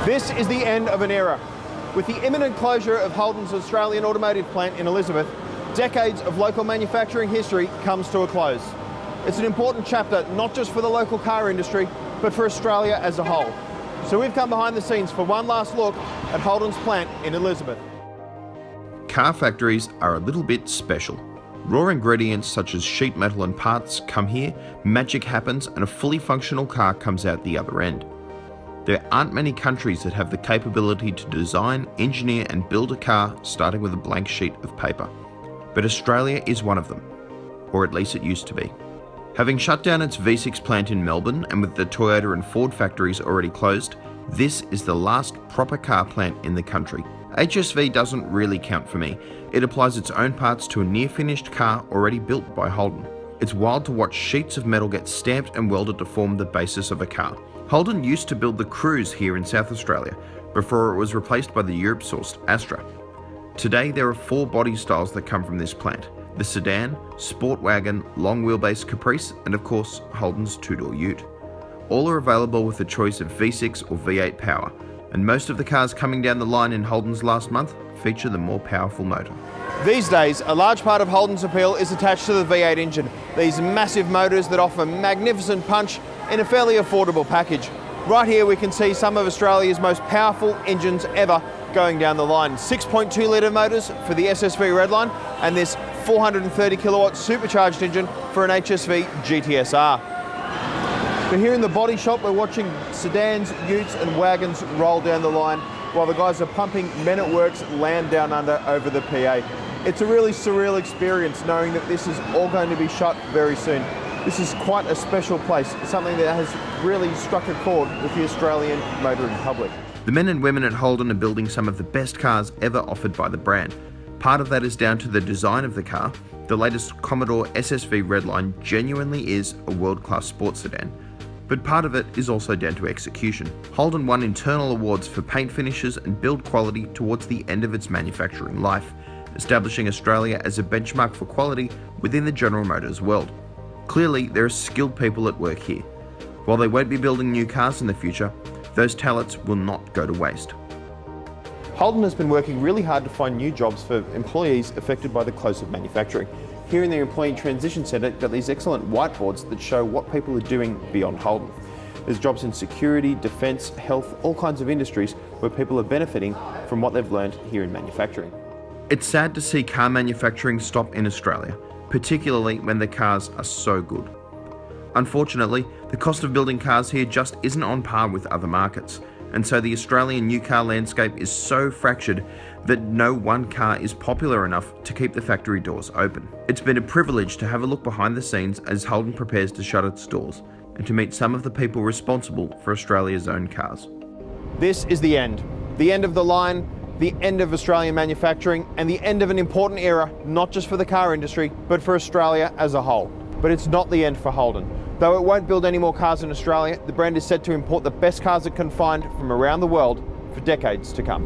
This is the end of an era. With the imminent closure of Holden's Australian automotive plant in Elizabeth, decades of local manufacturing history comes to a close. It's an important chapter, not just for the local car industry, but for Australia as a whole. So we've come behind the scenes for one last look at Holden's plant in Elizabeth. Car factories are a little bit special. Raw ingredients such as sheet metal and parts come here, magic happens, and a fully functional car comes out the other end. There aren't many countries that have the capability to design, engineer and build a car starting with a blank sheet of paper. But Australia is one of them, or at least it used to be. Having shut down its V6 plant in Melbourne and with the Toyota and Ford factories already closed, this is the last proper car plant in the country. HSV doesn't really count for me. It applies its own parts to a near-finished car already built by Holden. It's wild to watch sheets of metal get stamped and welded to form the basis of a car. Holden used to build the Cruise here in South Australia before it was replaced by the Europe-sourced Astra. Today there are 4 body styles that come from this plant: the sedan, sport wagon, long wheelbase Caprice and of course Holden's 2-door ute. All are available with a choice of V6 or V8 power, and most of the cars coming down the line in Holden's last month feature the more powerful motor. These days, a large part of Holden's appeal is attached to the V8 engine, these massive motors that offer magnificent punch in a fairly affordable package. Right here we can see some of Australia's most powerful engines ever going down the line. 6.2 litre motors for the SSV Redline and this 430 kilowatt supercharged engine for an HSV GTSR. But here in the body shop we're watching sedans, utes and wagons roll down the line while the guys are pumping Men at Work's Land Down Under over the PA. It's a really surreal experience knowing that this is all going to be shut very soon. This is quite a special place, something that has really struck a chord with the Australian motoring public. The men and women at Holden are building some of the best cars ever offered by the brand. Part of that is down to the design of the car. The latest Commodore SSV Redline genuinely is a world-class sports sedan. But part of it is also down to execution. Holden won internal awards for paint finishes and build quality towards the end of its manufacturing life, establishing Australia as a benchmark for quality within the General Motors world. Clearly, there are skilled people at work here. While they won't be building new cars in the future, those talents will not go to waste. Holden has been working really hard to find new jobs for employees affected by the close of manufacturing. Here in their Employee Transition Centre, got these excellent whiteboards that show what people are doing beyond Holden. There's jobs in security, defence, health, all kinds of industries where people are benefiting from what they've learned here in manufacturing. It's sad to see car manufacturing stop in Australia, particularly when the cars are so good. Unfortunately, the cost of building cars here just isn't on par with other markets, and so the Australian new car landscape is so fractured that no one car is popular enough to keep the factory doors open. It's been a privilege to have a look behind the scenes as Holden prepares to shut its doors, and to meet some of the people responsible for Australia's own cars. This is the end of the line, the end of Australian manufacturing, and the end of an important era, not just for the car industry, but for Australia as a whole. But it's not the end for Holden. Though it won't build any more cars in Australia, the brand is set to import the best cars it can find from around the world for decades to come.